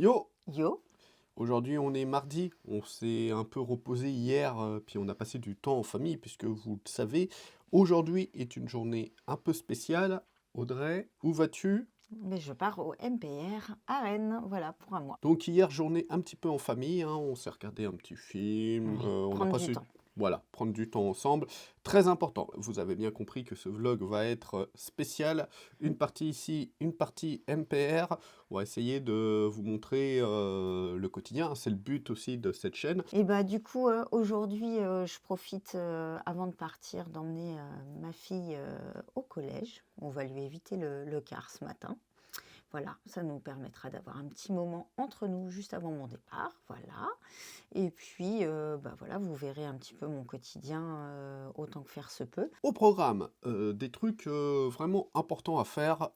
Yo! Yo, Aujourd'hui, on est mardi. On s'est un peu reposé hier, puis on a passé du temps en famille, puisque vous le savez, aujourd'hui est une journée un peu spéciale. Audrey, où vas-tu? mais je pars au MPR à Rennes, voilà, pour un mois. Donc hier, journée un petit peu en famille, hein, on s'est regardé un petit film, Oui, on a prendre du passé, temps. voilà, prendre du temps ensemble. Très important, vous avez bien compris que ce vlog va être spécial. Une partie ici, une partie MPR. On va essayer de vous montrer le quotidien, c'est le but aussi de cette chaîne. Et bah du coup, aujourd'hui, je profite, avant de partir, d'emmener ma fille au collège. On va lui éviter le car ce matin. Voilà, ça nous permettra d'avoir un petit moment entre nous juste avant mon départ, voilà. Et puis, bah voilà, vous verrez un petit peu mon quotidien autant que faire se peut. Au programme, des trucs vraiment importants à faire,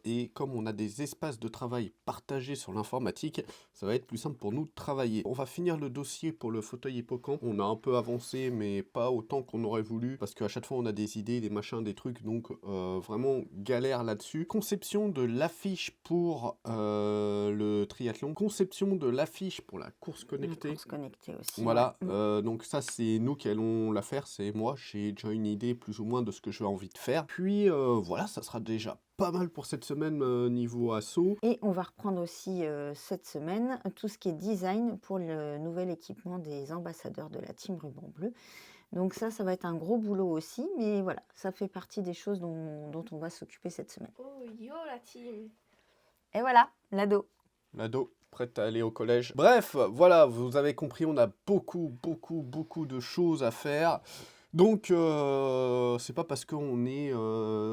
et comme on a des espaces de travail partagés sur l'informatique, ça va être plus simple pour nous de travailler. On va finir le dossier pour le fauteuil hippocampe. On a un peu avancé, mais pas autant qu'on aurait voulu, parce qu'à chaque fois on a des idées, des machins, des trucs, donc vraiment galère là-dessus. Conception de l'affiche pour le triathlon, conception de l'affiche pour la course La connectée. course connectée aussi, Voilà, ouais. donc ça c'est nous qui allons la faire, c'est moi, j'ai déjà une idée plus ou moins de ce que j'ai envie de faire. Puis voilà, ça sera déjà pas mal pour cette semaine niveau assaut. Et on va reprendre aussi cette semaine tout ce qui est design pour le nouvel équipement des ambassadeurs de la team Ruban Bleu. Donc ça va être un gros boulot aussi, mais voilà, ça fait partie des choses dont on va s'occuper cette semaine. Oh yo la team. Et voilà, l'ado. L'ado, prête à aller au collège. Bref, voilà, vous avez compris, on a beaucoup de choses à faire. Donc, c'est pas parce qu'on est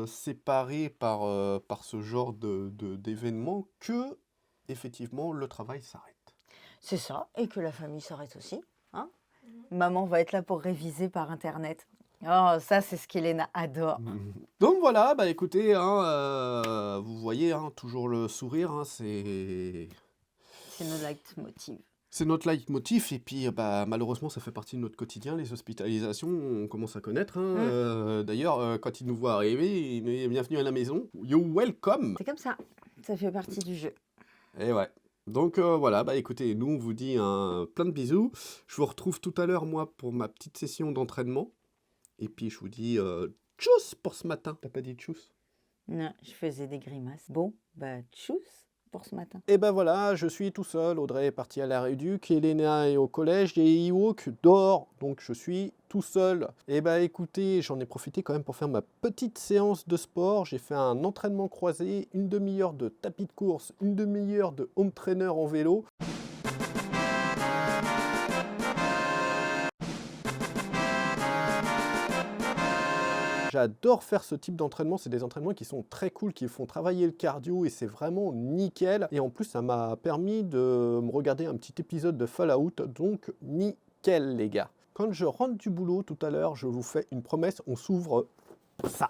séparés par ce genre d'événements que, effectivement, le travail s'arrête. C'est ça, et que la famille s'arrête aussi. Hein. Maman va être là pour réviser par Internet. Oh, ça, c'est ce qu'Elena adore. Donc voilà, bah écoutez, hein, vous voyez, hein, toujours le sourire, hein, c'est nos leitmotiv. C'est notre leitmotiv, et puis bah, malheureusement ça fait partie de notre quotidien, les hospitalisations, on commence à connaître. Hein. D'ailleurs, quand ils nous voient arriver, ils nous disent bienvenue à la maison, you're welcome. C'est comme ça fait partie du jeu. Et ouais. Donc voilà, bah écoutez, nous on vous dit plein de bisous. Je vous retrouve tout à l'heure, moi, pour ma petite session d'entraînement. Et puis je vous dis tchuss pour ce matin. T'as pas dit tchuss? Non, je faisais des grimaces. Bon, bah tchuss pour ce matin. Et ben voilà, je suis tout seul. Audrey est partie à la réduc, Elena est au collège et Ewok dort, donc je suis tout seul. Et ben écoutez, j'en ai profité quand même pour faire ma petite séance de sport. J'ai fait un entraînement croisé, une demi-heure de tapis de course, une demi-heure de home trainer en vélo. J'adore faire ce type d'entraînement, c'est des entraînements qui sont très cool, qui font travailler le cardio et c'est vraiment nickel. Et en plus, ça m'a permis de me regarder un petit épisode de Fallout, donc nickel les gars. Quand je rentre du boulot tout à l'heure, je vous fais une promesse, on s'ouvre ça.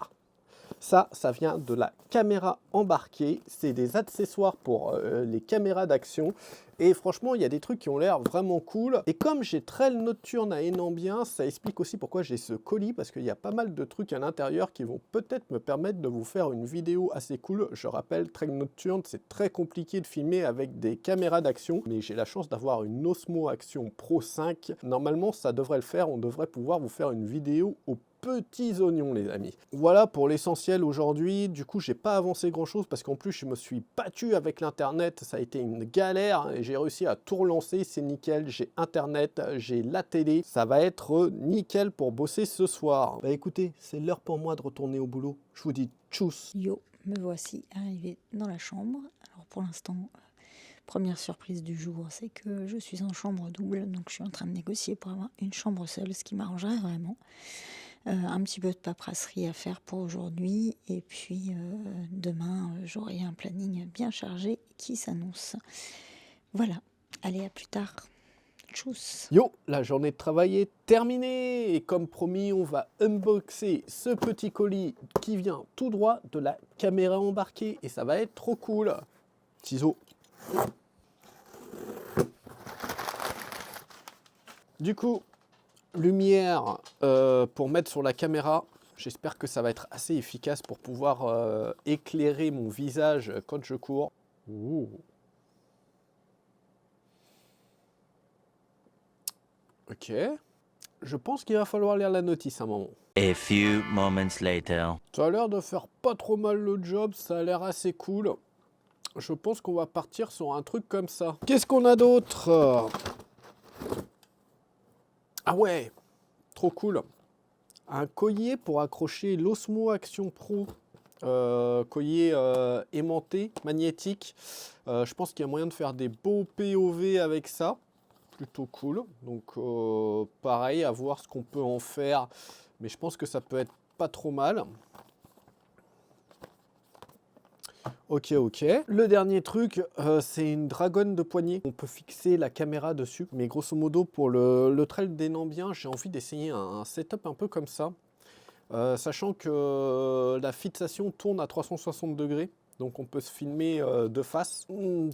Ça vient de la caméra embarquée. C'est des accessoires pour les caméras d'action. Et franchement, il y a des trucs qui ont l'air vraiment cool. Et comme j'ai Trail Nocturne à Enambien, ça explique aussi pourquoi j'ai ce colis, parce qu'il y a pas mal de trucs à l'intérieur qui vont peut-être me permettre de vous faire une vidéo assez cool. Je rappelle, Trail Nocturne, c'est très compliqué de filmer avec des caméras d'action, mais j'ai la chance d'avoir une Osmo Action Pro 5. Normalement, ça devrait le faire. On devrait pouvoir vous faire une vidéo au petits oignons les amis. Voilà pour l'essentiel aujourd'hui. Du coup j'ai pas avancé grand chose parce qu'en plus je me suis battu avec l'internet, ça a été une galère et j'ai réussi à tout relancer, c'est nickel, j'ai internet, j'ai la télé, ça va être nickel pour bosser ce soir. Bah écoutez, c'est l'heure pour moi de retourner au boulot, je vous dis tchuss. Yo, me voici arrivée dans la chambre. Alors pour l'instant, première surprise du jour, c'est que je suis en chambre double, donc je suis en train de négocier pour avoir une chambre seule, ce qui m'arrangerait vraiment. Un petit peu de paperasserie à faire pour aujourd'hui, et puis demain, j'aurai un planning bien chargé qui s'annonce. Voilà, allez, à plus tard. Tchuss. Yo, la journée de travail est terminée et comme promis, on va unboxer ce petit colis qui vient tout droit de la caméra embarquée et ça va être trop cool. Ciseaux. Du coup, lumière pour mettre sur la caméra. J'espère que ça va être assez efficace pour pouvoir éclairer mon visage quand je cours. Ouh. Ok. Je pense qu'il va falloir lire la notice à un moment. A few moments later. Ça a l'air de faire pas trop mal le job, ça a l'air assez cool. Je pense qu'on va partir sur un truc comme ça. Qu'est-ce qu'on a d'autre? Ah ouais, trop cool. Un collier pour accrocher l'Osmo Action Pro. Collier aimanté, magnétique. Je pense qu'il y a moyen de faire des beaux POV avec ça. Plutôt cool. Donc pareil, à voir ce qu'on peut en faire. Mais je pense que ça peut être pas trop mal. Ok. Le dernier truc, c'est une dragonne de poignet. On peut fixer la caméra dessus. Mais grosso modo, pour le trail des Nambiens, j'ai envie d'essayer un setup un peu comme ça. Sachant que la fixation tourne à 360 degrés. Donc on peut se filmer de face.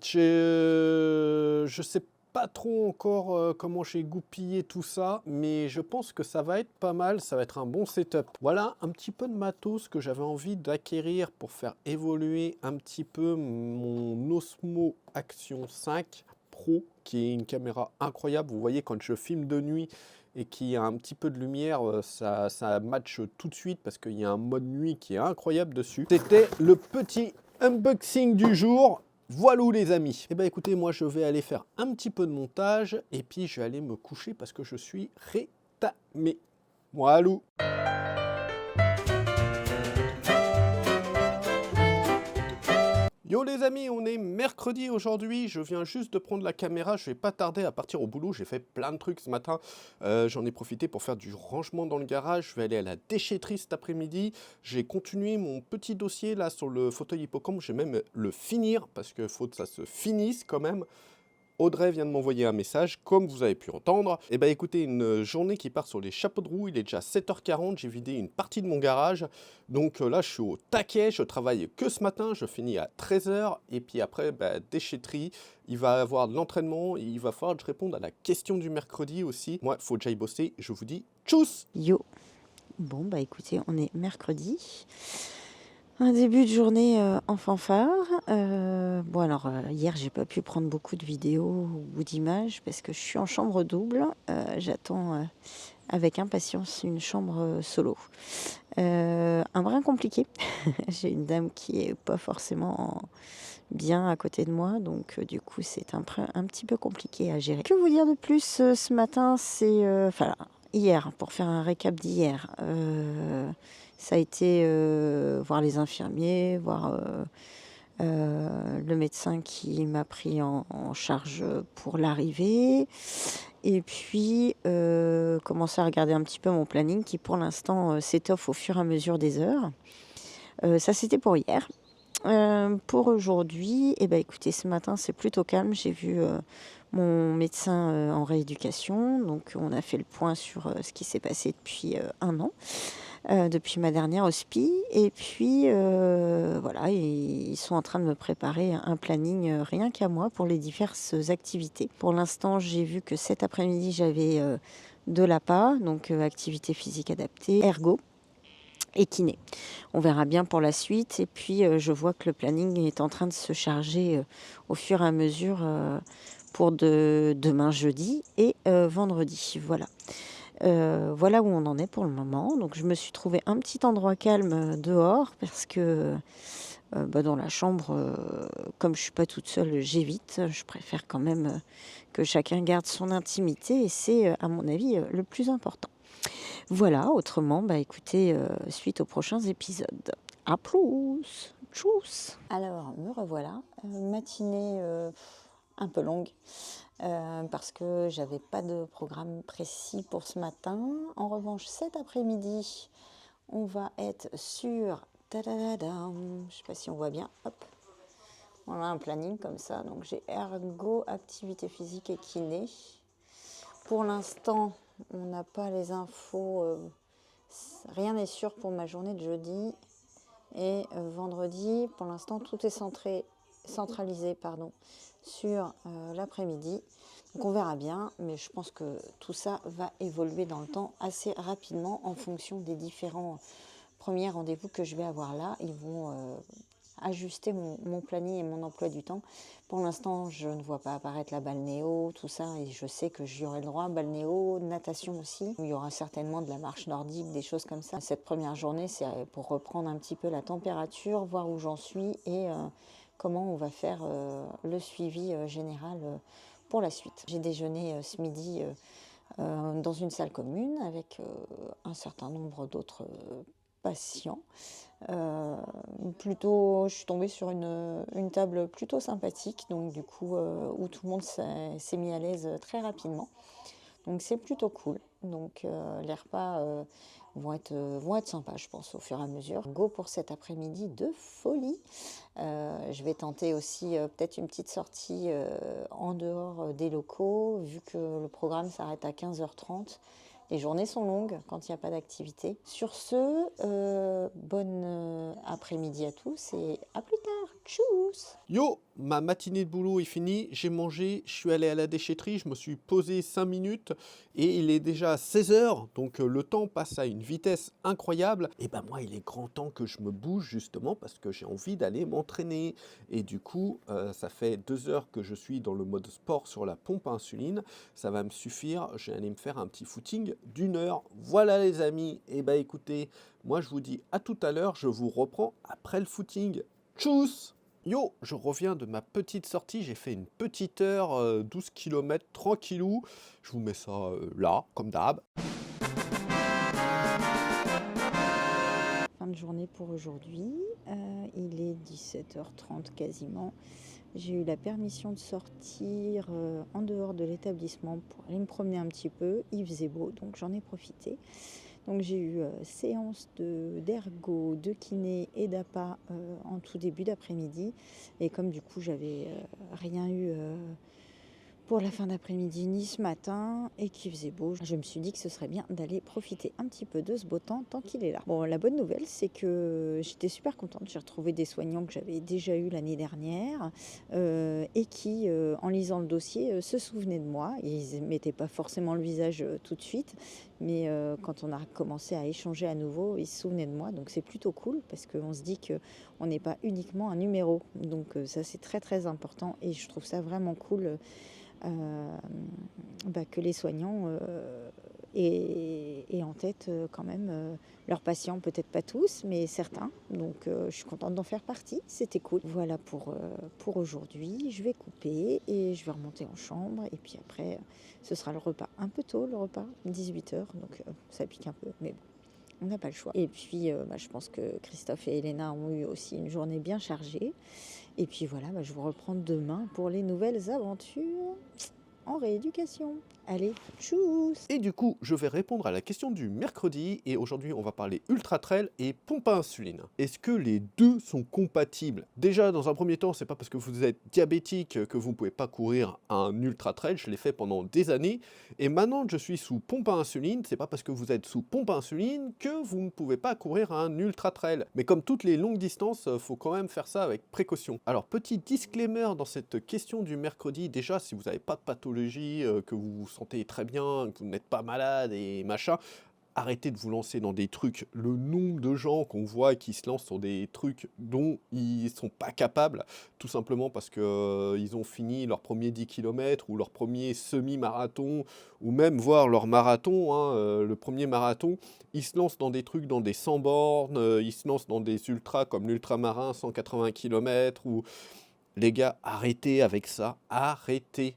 Je sais pas trop encore comment j'ai goupillé tout ça, mais je pense que ça va être pas mal, ça va être un bon setup. Voilà un petit peu de matos que j'avais envie d'acquérir pour faire évoluer un petit peu mon Osmo Action 5 Pro, qui est une caméra incroyable. Vous voyez, quand je filme de nuit et qu'il y a un petit peu de lumière, ça match tout de suite parce qu'il y a un mode nuit qui est incroyable dessus. C'était le petit unboxing du jour. Voilà les amis. Eh bien écoutez, moi je vais aller faire un petit peu de montage et puis je vais aller me coucher parce que je suis rétamé. Voilà. Yo les amis, on est mercredi aujourd'hui, je viens juste de prendre la caméra, je vais pas tarder à partir au boulot, j'ai fait plein de trucs ce matin, j'en ai profité pour faire du rangement dans le garage, je vais aller à la déchetterie cet après-midi, j'ai continué mon petit dossier là sur le fauteuil hippocampe, je vais même le finir parce que faut que ça se finisse quand même. Audrey vient de m'envoyer un message, comme vous avez pu entendre. Eh bien écoutez, une journée qui part sur les chapeaux de roue, il est déjà 7h40, j'ai vidé une partie de mon garage. Donc là, je suis au taquet, je travaille que ce matin, je finis à 13h. Et puis après, déchetterie, il va y avoir de l'entraînement, il va falloir que je réponde à la question du mercredi aussi. Moi, il faut que j'aille bosser, je vous dis tchuss. Yo. Bon, bah écoutez, on est mercredi. Un début de journée en fanfare. Bon alors hier j'ai pas pu prendre beaucoup de vidéos ou d'images parce que je suis en chambre double. J'attends avec impatience une chambre solo. Un brin compliqué. J'ai une dame qui est pas forcément bien à côté de moi, donc du coup c'est un petit peu compliqué à gérer. Que vous dire de plus ce matin, c'est hier, pour faire un récap d'hier. Ça a été voir les infirmiers, voir le médecin qui m'a pris en charge pour l'arrivée. Et puis commencer à regarder un petit peu mon planning qui pour l'instant s'étoffe au fur et à mesure des heures. Ça c'était pour hier. Pour aujourd'hui, écoutez, ce matin c'est plutôt calme. J'ai vu mon médecin en rééducation. Donc on a fait le point sur ce qui s'est passé depuis un an. Depuis ma dernière hospi. Et puis, voilà, ils sont en train de me préparer un planning rien qu'à moi pour les diverses activités. Pour l'instant, j'ai vu que cet après-midi, j'avais de l'APA, donc activité physique adaptée, ergo et kiné. On verra bien pour la suite. Et puis, je vois que le planning est en train de se charger au fur et à mesure pour demain jeudi et vendredi. Voilà. Voilà où on en est pour le moment. Donc je me suis trouvé un petit endroit calme dehors parce que dans la chambre, comme je suis pas toute seule, j'évite. Je préfère quand même que chacun garde son intimité et c'est à mon avis le plus important. Voilà, autrement, écoutez, suite aux prochains épisodes. À plus. Tchuss. Alors, me revoilà. Matinée un peu longue. Parce que j'avais pas de programme précis pour ce matin. En revanche, cet après-midi, on va être sur... Je sais pas si on voit bien. Hop. On a un planning comme ça. Donc j'ai ergo, activité physique et kiné. Pour l'instant, on n'a pas les infos. Rien n'est sûr pour ma journée de jeudi. Et vendredi, pour l'instant, tout est centralisé sur l'après-midi. Donc on verra bien, mais je pense que tout ça va évoluer dans le temps assez rapidement en fonction des différents premiers rendez-vous que je vais avoir là. Ils vont ajuster mon planning et mon emploi du temps. Pour l'instant, je ne vois pas apparaître la balnéo, tout ça, et je sais que j'y aurai le droit. Balnéo, natation aussi. Il y aura certainement de la marche nordique, des choses comme ça. Cette première journée, c'est pour reprendre un petit peu la température, voir où j'en suis et comment on va faire le suivi général pour la suite. J'ai déjeuné ce midi dans une salle commune avec un certain nombre d'autres patients. Je suis tombée sur une table plutôt sympathique, donc du coup, où tout le monde s'est mis à l'aise très rapidement. Donc c'est plutôt cool. Donc les repas vont être sympas, je pense, au fur et à mesure. Go pour cet après-midi de folie. Je vais tenter aussi peut-être une petite sortie en dehors des locaux, vu que le programme s'arrête à 15h30. Les journées sont longues quand il n'y a pas d'activité. Sur ce, bonne après-midi à tous et à plus tard. Tchuss! Yo, ma matinée de boulot est finie, j'ai mangé, je suis allé à la déchetterie, je me suis posé 5 minutes et il est déjà 16h, donc le temps passe à une vitesse incroyable. Et ben moi, il est grand temps que je me bouge justement parce que j'ai envie d'aller m'entraîner. Et du coup, ça fait 2 heures que je suis dans le mode sport sur la pompe à insuline. Ça va me suffire, je vais aller me faire un petit footing d'1 heure. Voilà les amis, et ben écoutez, moi je vous dis à tout à l'heure, je vous reprends après le footing. Tchuss! Yo, je reviens de ma petite sortie, j'ai fait une petite heure, 12 km, tranquillou. Je vous mets ça là, comme d'hab. Fin de journée pour aujourd'hui. Il est 17h30 quasiment. J'ai eu la permission de sortir en dehors de l'établissement pour aller me promener un petit peu. Il faisait beau, donc j'en ai profité. Donc j'ai eu séance d'ergo, de kiné et d'appât en tout début d'après-midi. Et comme du coup j'avais rien eu pour la fin d'après-midi ni ce matin et qu'il faisait beau, je me suis dit que ce serait bien d'aller profiter un petit peu de ce beau temps tant qu'il est là. Bon, la bonne nouvelle, c'est que j'étais super contente. J'ai retrouvé des soignants que j'avais déjà eus l'année dernière et qui, en lisant le dossier, se souvenaient de moi. Ils ne mettaient pas forcément le visage tout de suite, mais quand on a commencé à échanger à nouveau, ils se souvenaient de moi. Donc c'est plutôt cool parce qu'on se dit qu'on n'est pas uniquement un numéro. Donc ça, c'est très très important et je trouve ça vraiment cool. Que les soignants aient en tête quand même leurs patients, peut-être pas tous, mais certains. Donc je suis contente d'en faire partie, c'était cool. Voilà pour aujourd'hui, je vais couper et je vais remonter en chambre. Et puis après, ce sera le repas. Un peu tôt, le repas, 18h, donc ça pique un peu, mais bon. On n'a pas le choix. Et puis, je pense que Christophe et Elena ont eu aussi une journée bien chargée. Et puis voilà, je vous reprends demain pour les nouvelles aventures en rééducation. Allez, tchuss! Et du coup, je vais répondre à la question du mercredi. Et aujourd'hui, on va parler ultra trail et pompe à insuline. Est-ce que les deux sont compatibles? Déjà, dans un premier temps, c'est pas parce que vous êtes diabétique que vous ne pouvez pas courir un ultra trail. Je l'ai fait pendant des années. Et maintenant que je suis sous pompe à insuline, c'est pas parce que vous êtes sous pompe à insuline que vous ne pouvez pas courir un ultra trail. Mais comme toutes les longues distances, faut quand même faire ça avec précaution. Alors, petit disclaimer dans cette question du mercredi. Déjà, si vous n'avez pas de pathologie, que vous vous sentez très bien, que vous n'êtes pas malade et machin, arrêtez de vous lancer dans des trucs. Le nombre de gens qu'on voit qui se lancent sur des trucs dont ils sont pas capables, tout simplement parce que ils ont fini leur premier 10 km ou leur premier semi-marathon, ou même voir leur marathon, le premier marathon, ils se lancent dans des trucs, dans des 100 bornes, ils se lancent dans des ultras comme l'ultramarin 180 km, ou les gars, arrêtez avec ça, arrêtez.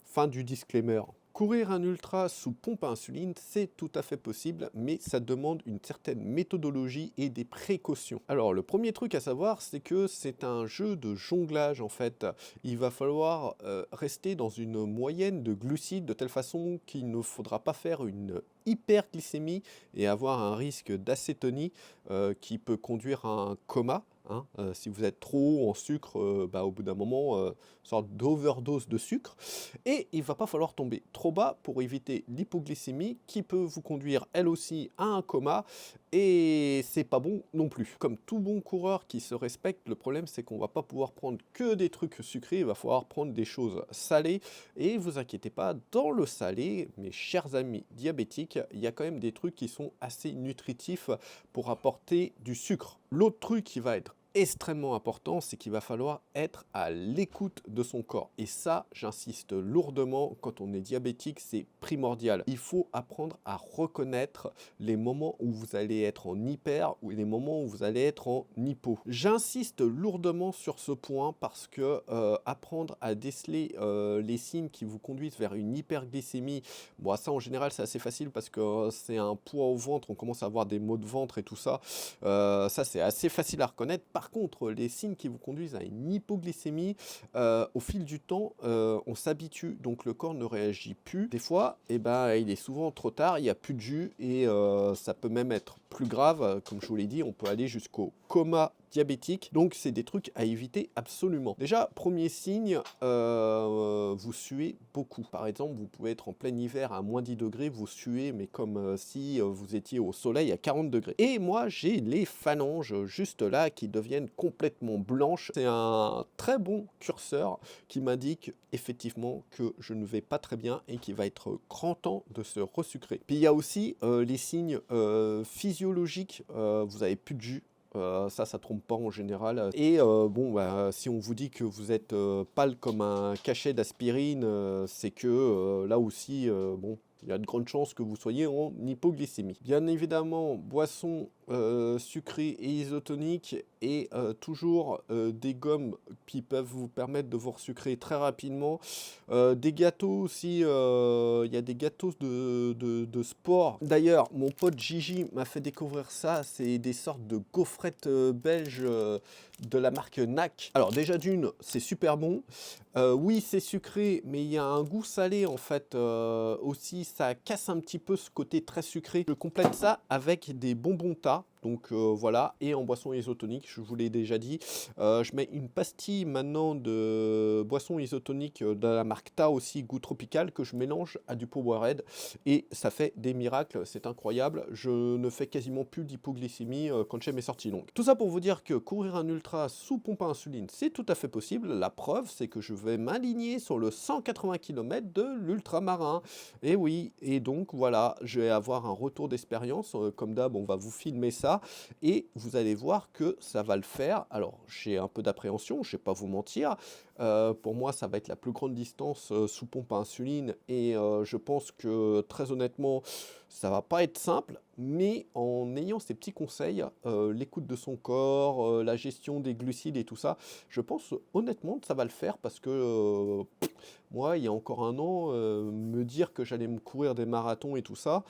Fin du disclaimer. Courir un ultra sous pompe à insuline, c'est tout à fait possible, mais ça demande une certaine méthodologie et des précautions. Alors, le premier truc à savoir, c'est que c'est un jeu de jonglage, en fait. Il va falloir rester dans une moyenne de glucides de telle façon qu'il ne faudra pas faire une hyperglycémie et avoir un risque d'acétonie qui peut conduire à un coma. Si vous êtes trop haut en sucre, au bout d'un moment, une sorte d'overdose de sucre. Et il ne va pas falloir tomber trop bas pour éviter l'hypoglycémie qui peut vous conduire elle aussi à un coma. Et c'est pas bon non plus. Comme tout bon coureur qui se respecte, le problème c'est qu'on ne va pas pouvoir prendre que des trucs sucrés, il va falloir prendre des choses salées. Et vous inquiétez pas, dans le salé, mes chers amis diabétiques, il y a quand même des trucs qui sont assez nutritifs pour apporter du sucre. L'autre truc qui va être extrêmement important, c'est qu'il va falloir être à l'écoute de son corps. Et ça, j'insiste lourdement, quand on est diabétique, c'est primordial. Il faut apprendre à reconnaître les moments où vous allez être en hyper ou les moments où vous allez être en hypo. J'insiste lourdement sur ce point parce que apprendre à déceler les signes qui vous conduisent vers une hyperglycémie, bon, ça en général c'est assez facile parce que c'est un poids au ventre, on commence à avoir des maux de ventre et tout ça. Ça c'est assez facile à reconnaître. Par contre, les signes qui vous conduisent à une hypoglycémie, au fil du temps, on s'habitue, donc le corps ne réagit plus. Des fois, eh ben, il est souvent trop tard, il n'y a plus de jus et ça peut même être plus grave. Comme je vous l'ai dit, on peut aller jusqu'au coma diabétique. Donc, c'est des trucs à éviter absolument. Déjà, premier signe, vous suez beaucoup. Par exemple, vous pouvez être en plein hiver à moins 10 degrés, vous suez, mais comme si vous étiez au soleil à 40 degrés. Et moi, j'ai les phalanges juste là qui deviennent complètement blanches. C'est un très bon curseur qui m'indique effectivement que je ne vais pas très bien et qu'il va être grand temps de se resucrer. Puis il y a aussi les signes physiologiques, vous avez plus de jus. Ça trompe pas en général. Et bon, bah, si on vous dit que vous êtes pâle comme un cachet d'aspirine, c'est que là aussi, bon, il y a de grandes chances que vous soyez en hypoglycémie. Bien évidemment, boissons sucrées et isotoniques et toujours des gommes qui peuvent vous permettre de vous resucrer très rapidement. Des gâteaux aussi, il y a des gâteaux de sport. D'ailleurs, mon pote Gigi m'a fait découvrir ça, c'est des sortes de gaufrettes belges de la marque NAC. Alors déjà d'une, c'est super bon. Oui, c'est sucré, mais il y a un goût salé en fait aussi. Ça casse un petit peu ce côté très sucré. Je complète ça avec des bonbons tas. Donc voilà, et en boisson isotonique, je vous l'ai déjà dit, je mets une pastille maintenant de boisson isotonique de la marque Ta aussi, goût tropical, que je mélange à du Powerade et ça fait des miracles, c'est incroyable. Je ne fais quasiment plus d'hypoglycémie quand j'ai mes sorties longues. Tout ça pour vous dire que courir un ultra sous pompe à insuline, c'est tout à fait possible. La preuve, c'est que je vais m'aligner sur le 180 km de l'ultramarin. Et oui, et donc voilà, je vais avoir un retour d'expérience. Comme d'hab, on va vous filmer ça. Et vous allez voir que ça va le faire. Alors, j'ai un peu d'appréhension, je ne vais pas vous mentir. Pour moi, ça va être la plus grande distance sous pompe à insuline. Et je pense que, très honnêtement, ça va pas être simple. Mais en ayant ces petits conseils, l'écoute de son corps, la gestion des glucides et tout ça, je pense honnêtement que ça va le faire parce que moi, il y a encore un an, me dire que j'allais me courir des marathons et tout ça,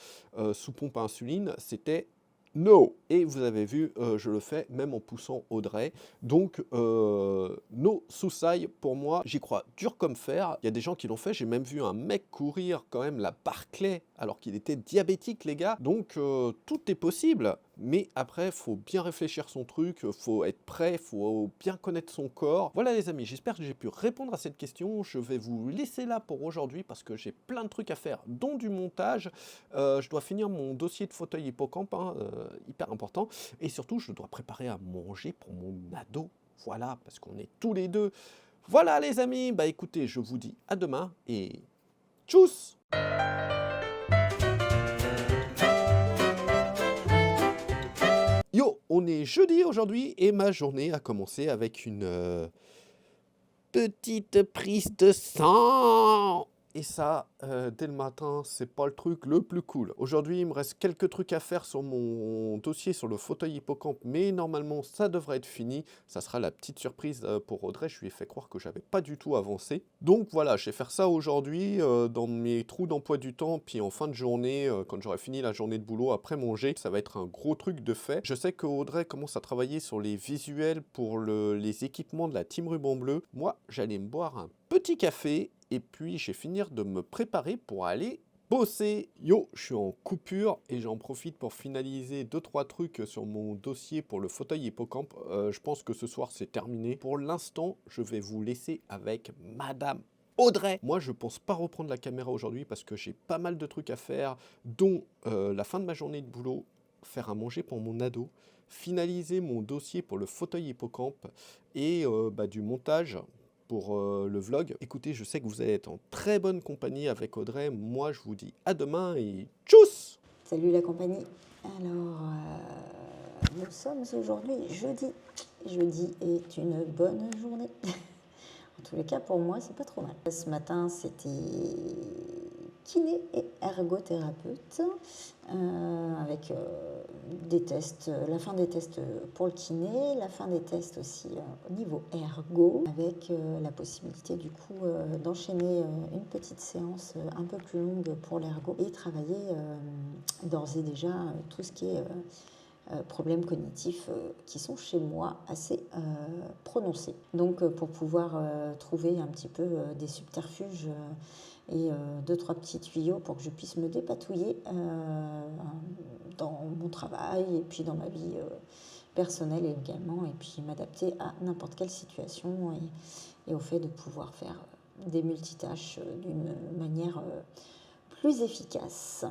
sous pompe à insuline, c'était no. Et vous avez vu, je le fais même en poussant Audrey. Donc, no suicide pour moi, j'y crois dur comme fer. Il y a des gens qui l'ont fait. J'ai même vu un mec courir quand même la Barclay alors qu'il était diabétique, les gars. Donc, tout est possible. Mais après, il faut bien réfléchir son truc, il faut être prêt, il faut bien connaître son corps. Voilà les amis, j'espère que j'ai pu répondre à cette question. Je vais vous laisser là pour aujourd'hui parce que j'ai plein de trucs à faire, dont du montage. Je dois finir mon dossier de fauteuil hippocampe, hein, hyper important. Et surtout, je dois préparer à manger pour mon ado. Voilà, parce qu'on est tous les deux. Voilà les amis, bah écoutez, je vous dis à demain et tchuss! Yo, on est jeudi aujourd'hui et ma journée a commencé avec une petite prise de sang. Et ça, dès le matin, c'est pas le truc le plus cool. Aujourd'hui, il me reste quelques trucs à faire sur mon dossier sur le fauteuil hippocampe, mais normalement, ça devrait être fini. Ça sera la petite surprise pour Audrey. Je lui ai fait croire que j'avais pas du tout avancé. Donc voilà, je vais faire ça aujourd'hui dans mes trous d'emploi du temps. Puis en fin de journée, quand j'aurai fini la journée de boulot après manger, ça va être un gros truc de fait. Je sais que Audrey commence à travailler sur les visuels pour les équipements de la Team Ruban Bleu. Moi, j'allais me boire un petit café et puis je vais finir de me préparer pour aller bosser. Yo, je suis en coupure et j'en profite pour finaliser 2-3 trucs sur mon dossier pour le fauteuil hippocampe. Je pense que ce soir c'est terminé. Pour l'instant, je vais vous laisser avec Madame Audrey. Moi, je pense pas reprendre la caméra aujourd'hui parce que j'ai pas mal de trucs à faire, dont la fin de ma journée de boulot, faire à manger pour mon ado, finaliser mon dossier pour le fauteuil hippocampe et du montage pour le vlog. Écoutez, je sais que vous allez être en très bonne compagnie avec Audrey. Moi, je vous dis à demain et tchuss! Salut la compagnie. Alors, nous sommes aujourd'hui jeudi Jeudi est une bonne journée. En tous les cas, pour moi, c'est pas trop mal. Ce matin, c'était kiné et ergothérapeute avec des tests, la fin des tests pour le kiné, la fin des tests aussi au niveau ergo, avec la possibilité du coup d'enchaîner une petite séance un peu plus longue pour l'ergo et travailler d'ores et déjà tout ce qui est problèmes cognitifs qui sont chez moi assez prononcés. Donc pour pouvoir trouver un petit peu des subterfuges et 2-3 petits tuyaux pour que je puisse me dépatouiller dans mon travail et puis dans ma vie personnelle également, et puis m'adapter à n'importe quelle situation et au fait de pouvoir faire des multitâches d'une manière plus efficace.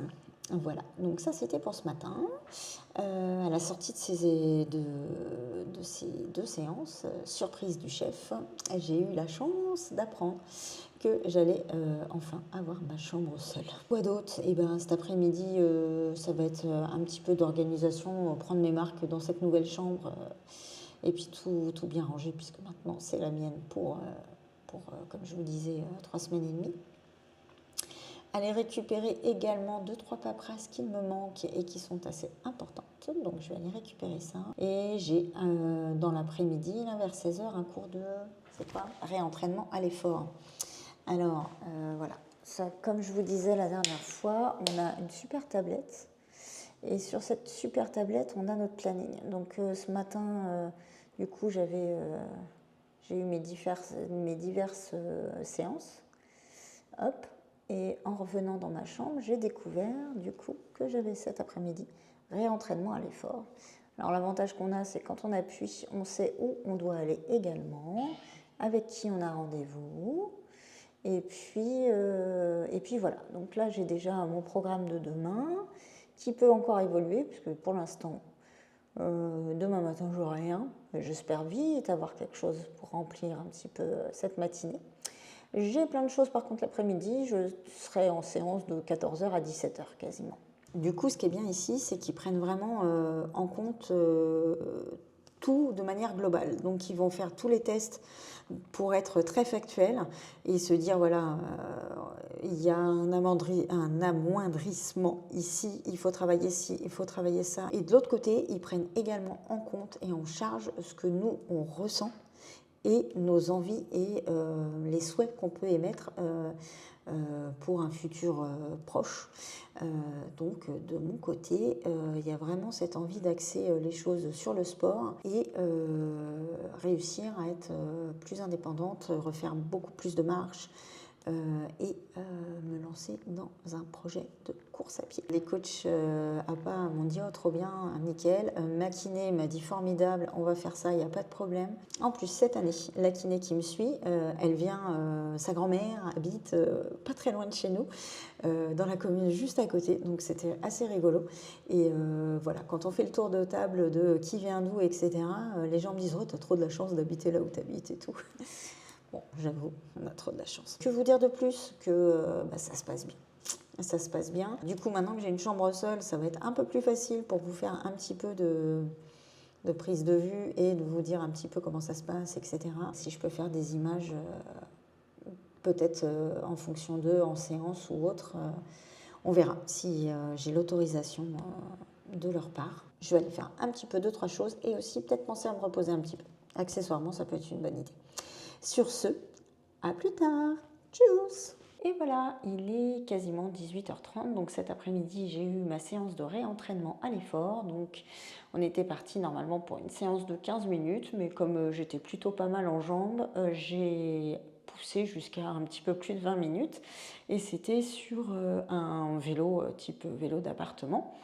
Voilà, donc ça c'était pour ce matin. À la sortie de ces 2 séances, surprise du chef, j'ai eu la chance d'apprendre que j'allais enfin avoir ma chambre seule. Quoi d'autre? Et ben cet après-midi, ça va être un petit peu d'organisation, prendre mes marques dans cette nouvelle chambre et puis tout bien ranger puisque maintenant c'est la mienne pour comme je vous disais, 3 semaines et demie. Aller récupérer également 2-3 paperasses qui me manquent et qui sont assez importantes. Donc je vais aller récupérer ça. Et j'ai dans l'après-midi, là, vers 16h, un cours de réentraînement à l'effort. Alors voilà, ça, comme je vous disais la dernière fois, on a une super tablette. Et sur cette super tablette, on a notre planning. Donc ce matin, du coup, j'ai eu mes diverses séances. Hop. Et en revenant dans ma chambre, j'ai découvert du coup que j'avais cet après-midi réentraînement à l'effort. Alors l'avantage qu'on a, c'est quand on appuie, on sait où on doit aller également, avec qui on a rendez-vous. Et puis voilà. Donc là, j'ai déjà mon programme de demain qui peut encore évoluer, puisque pour l'instant, demain matin, je n'aurai rien. J'espère vite avoir quelque chose pour remplir un petit peu cette matinée. J'ai plein de choses par contre l'après-midi, je serai en séance de 14h à 17h quasiment. Du coup, ce qui est bien ici, c'est qu'ils prennent vraiment en compte tout de manière globale. Donc, ils vont faire tous les tests pour être très factuels et se dire, voilà, il y a un amoindrissement ici, il faut travailler ci, il faut travailler ça. Et de l'autre côté, ils prennent également en compte et en charge ce que nous, on ressent et nos envies et les souhaits qu'on peut émettre pour un futur proche. Donc de mon côté, il y a vraiment cette envie d'axer les choses sur le sport et réussir à être plus indépendante, refaire beaucoup plus de marches et me lancer dans un projet de course à pied. Les coachs APA m'ont dit « Oh, trop bien, nickel ». Ma kiné m'a dit « Formidable, on va faire ça, il n'y a pas de problème ». En plus, cette année, la kiné qui me suit, elle vient, sa grand-mère habite pas très loin de chez nous, dans la commune juste à côté, donc c'était assez rigolo. Et voilà, quand on fait le tour de table de qui vient d'où, etc., les gens me disent « Oh, t'as trop de la chance d'habiter là où t'habites et tout ». Bon, j'avoue, on a trop de la chance. Que vous dire de plus que ça se passe bien. Ça se passe bien. Du coup, maintenant que j'ai une chambre seule, ça va être un peu plus facile pour vous faire un petit peu de prise de vue et de vous dire un petit peu comment ça se passe, etc. Si je peux faire des images, peut-être en fonction d'eux, en séance ou autre, on verra si j'ai l'autorisation de leur part. Je vais aller faire un petit peu 2-3 choses et aussi peut-être penser à me reposer un petit peu. Accessoirement, ça peut être une bonne idée. Sur ce, à plus tard. Tchuss! Et voilà, il est quasiment 18h30, donc cet après-midi, j'ai eu ma séance de réentraînement à l'effort. Donc, on était parti normalement pour une séance de 15 minutes, mais comme j'étais plutôt pas mal en jambes, j'ai poussé jusqu'à un petit peu plus de 20 minutes. Et c'était sur un vélo, type vélo d'appartement.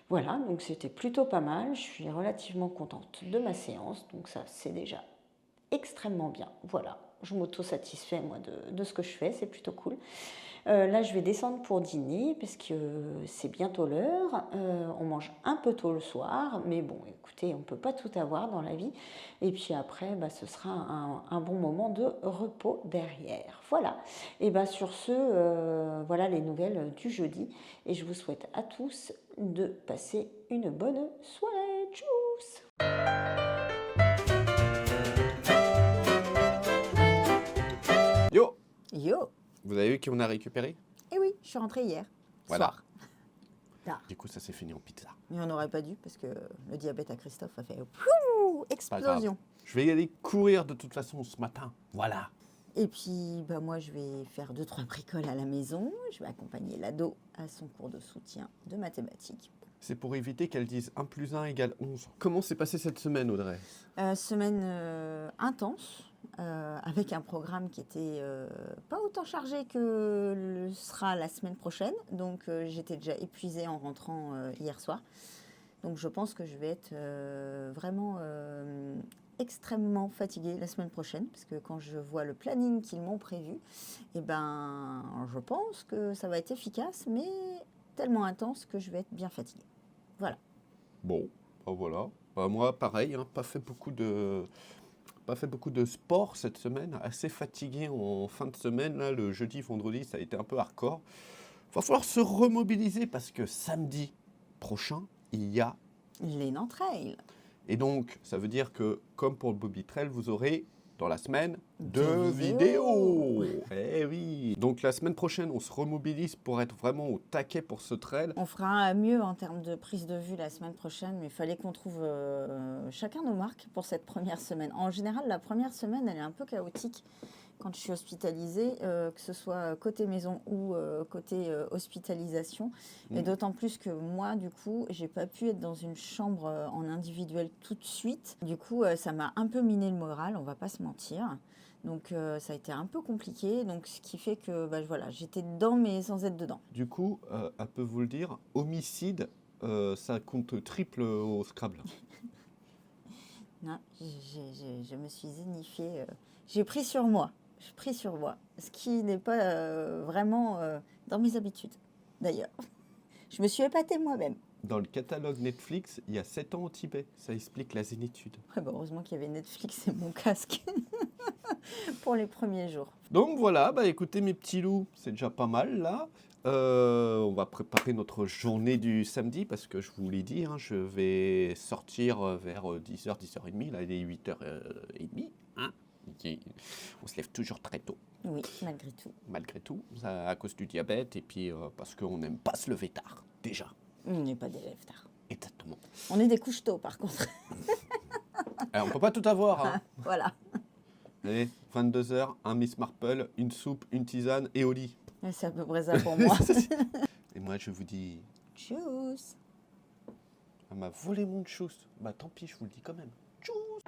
Voilà, donc c'était plutôt pas mal. Je suis relativement contente de ma séance, donc ça, c'est déjà extrêmement bien. Voilà, je m'auto-satisfais moi de ce que je fais, c'est plutôt cool. Là, je vais descendre pour dîner parce que c'est bientôt l'heure. On mange un peu tôt le soir, mais bon, écoutez, on ne peut pas tout avoir dans la vie. Et puis après, ce sera un bon moment de repos derrière. Voilà. Et sur ce, voilà les nouvelles du jeudi. Et je vous souhaite à tous de passer une bonne soirée. Tchuss! Vous avez vu qui on a récupéré? Et oui, je suis rentrée hier, Voilà. soir. Tard. Du coup, ça s'est fini en pizza. Mais on n'aurait pas dû parce que le diabète à Christophe a fait Pouh explosion. Je vais y aller courir de toute façon ce matin. Voilà. Et puis, bah, moi, je vais faire 2-3 bricoles à la maison. Je vais accompagner l'ado à son cours de soutien de mathématiques. C'est pour éviter qu'elle dise 1 + 1 = 11. Comment s'est passée cette semaine, Audrey? Semaine intense, avec un programme qui était pas autant chargé que le sera la semaine prochaine. Donc, j'étais déjà épuisée en rentrant hier soir. Donc, je pense que je vais être vraiment extrêmement fatiguée la semaine prochaine, parce que quand je vois le planning qu'ils m'ont prévu, eh ben, je pense que ça va être efficace, mais tellement intense que je vais être bien fatiguée. Voilà. Bon, bah voilà. Bah moi, pareil, hein, pas fait beaucoup de sport cette semaine. Assez fatigué en fin de semaine. Là, le jeudi, vendredi, ça a été un peu hardcore. Va falloir se remobiliser parce que samedi prochain, il y a... Les Nantes Trail. Et donc, ça veut dire que, comme pour le Bobby Trail, vous aurez dans la semaine 2 Deux vidéos. vidéos. Eh oui. Donc la semaine prochaine, on se remobilise pour être vraiment au taquet pour ce trail. On fera mieux en termes de prise de vue la semaine prochaine, mais il fallait qu'on trouve chacun nos marques pour cette première semaine. En général, la première semaine, elle est un peu chaotique quand je suis hospitalisée, que ce soit côté maison ou côté hospitalisation. Et d'autant plus que moi, du coup, j'ai pas pu être dans une chambre en individuel tout de suite. Du coup, ça m'a un peu miné le moral, on va pas se mentir. Donc, ça a été un peu compliqué. Donc, ce qui fait que bah, voilà, j'étais dedans, mais sans être dedans. Du coup, elle peut vous le dire, homicide, ça compte triple au Scrabble. Non, je me suis zénifiée. J'ai pris sur moi. J'ai pris sur moi. Ce qui n'est pas vraiment dans mes habitudes, d'ailleurs. Je me suis épatée moi-même. Dans le catalogue Netflix, il y a 7 ans au Tibet. Ça explique la zénitude. Ouais, bah, heureusement qu'il y avait Netflix et mon casque pour les premiers jours. Donc voilà, bah écoutez mes petits loups, c'est déjà pas mal là. On va préparer notre journée du samedi parce que je vous l'ai dit, hein, je vais sortir vers 10h, 10h30. Là, il est 8h30. Hein. On se lève toujours très tôt, Oui, malgré tout. malgré tout, ça, à cause du diabète et puis parce qu'on n'aime pas se lever tard, déjà. On n'est pas des lèvres tard. Exactement. On est des couches tôt, par contre. Alors, on peut pas tout avoir. Hein. Voilà. Allez, 22h, un Miss Marple, une soupe, une tisane et au lit. C'est à peu près ça pour moi. Et moi, je vous dis, Tchuss. elle m'a volé mon tchuss. Bah tant pis, je vous le dis quand même. Tchuss.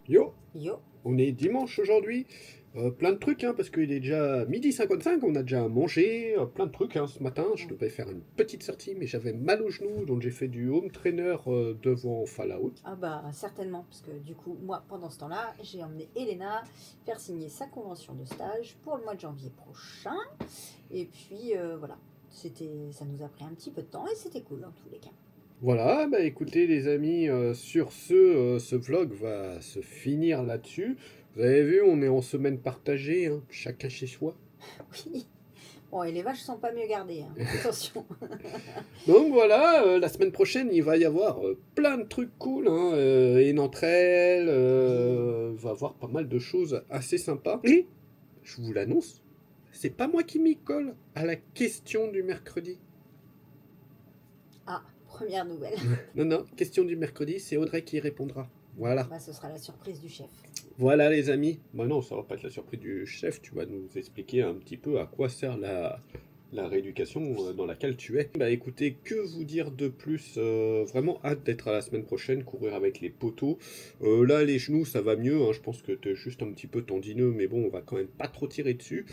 Yo, Yo. on est dimanche aujourd'hui. Plein de trucs, parce qu'il est déjà 12h55, on a déjà mangé, plein de trucs ce matin. Je devais faire une petite sortie, mais j'avais mal au genou, donc j'ai fait du home trainer devant Fallout. Ah bah certainement, parce que du coup, moi, pendant ce temps-là, j'ai emmené Elena faire signer sa convention de stage pour le mois de janvier prochain. Et puis voilà, ça nous a pris un petit peu de temps et c'était cool dans tous les cas. Voilà, bah écoutez les amis, sur ce vlog va se finir là-dessus. Vous avez vu, on est en semaine partagée, chacun chez soi. Oui. Bon, et les vaches sont pas mieux gardées, attention. Donc voilà, la semaine prochaine, il va y avoir plein de trucs cool, une entre elles, va avoir pas mal de choses assez sympas. Et, je vous l'annonce, c'est pas moi qui m'y colle à la question du mercredi. Ah, première nouvelle. Non, question du mercredi, c'est Audrey qui y répondra. Voilà. Bah, ce sera la surprise du chef. Voilà les amis. Bah non, ça va pas être la surprise du chef, tu vas nous expliquer un petit peu à quoi sert la rééducation dans laquelle tu es. Bah écoutez, que vous dire de plus, vraiment hâte d'être à la semaine prochaine, courir avec les poteaux. Là les genoux ça va mieux, je pense que t'es juste un petit peu tendineux, mais bon on va quand même pas trop tirer dessus.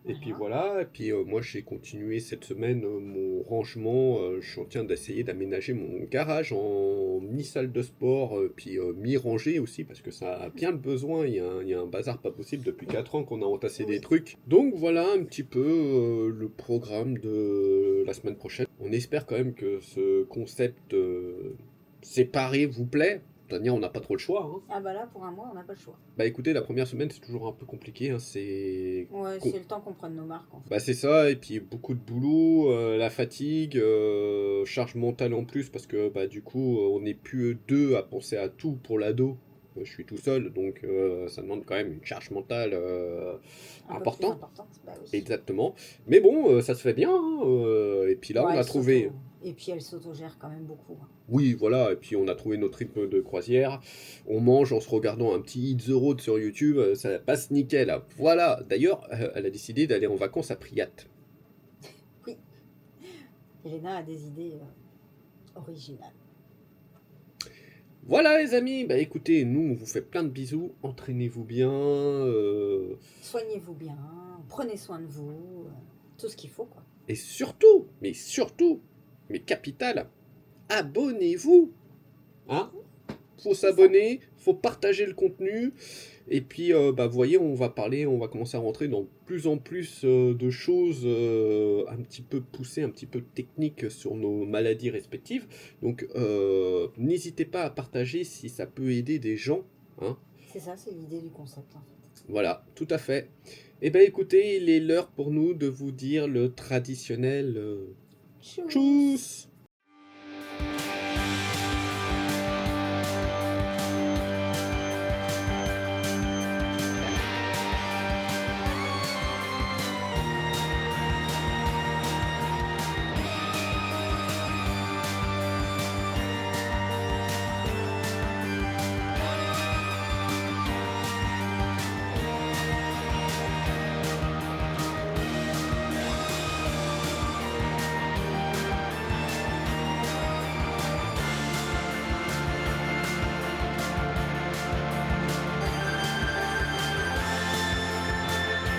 Et puis voilà, et puis moi j'ai continué cette semaine mon rangement, je suis en train d'essayer d'aménager mon garage en mi-salle de sport, puis mi-rangée aussi, parce que ça a bien le besoin, il y a un bazar pas possible depuis 4 ans qu'on a entassé des trucs. Donc voilà un petit peu le programme de la semaine prochaine. On espère quand même que ce concept séparé vous plaît. C'est-à-dire on n'a pas trop le choix. Ah bah là, pour un mois, on n'a pas le choix. Bah écoutez, la première semaine c'est toujours un peu compliqué, c'est... Ouais, c'est le temps qu'on prenne nos marques en fait. Bah c'est ça, et puis beaucoup de boulot, la fatigue, charge mentale en plus, parce que bah du coup on n'est plus deux à penser à tout pour l'ado. Je suis tout seul, donc ça demande quand même une charge mentale Un peu plus importante. importante, bah oui. Exactement. Mais bon, ça se fait bien, et puis là Ouais, on a trouvé... Et puis elle s'autogère quand même beaucoup. Oui, voilà, et puis on a trouvé notre rythme de croisière. On mange en se regardant un petit Eat the Road sur YouTube, ça passe nickel. Voilà, d'ailleurs, elle a décidé d'aller en vacances à Priat. Oui. Elena a des idées originales. Voilà les amis, bah écoutez, nous on vous fait plein de bisous, entraînez-vous bien. Soignez-vous bien, prenez soin de vous, tout ce qu'il faut quoi. Et surtout, mais capital, abonnez-vous. Faut s'abonner, faut partager le contenu. Et puis, bah, vous voyez, on va commencer à rentrer dans plus en plus de choses un petit peu poussées, un petit peu techniques sur nos maladies respectives. Donc, n'hésitez pas à partager si ça peut aider des gens. C'est ça, c'est l'idée du concept en fait. Voilà, tout à fait. Eh bien, écoutez, il est l'heure pour nous de vous dire le traditionnel... Tchuss.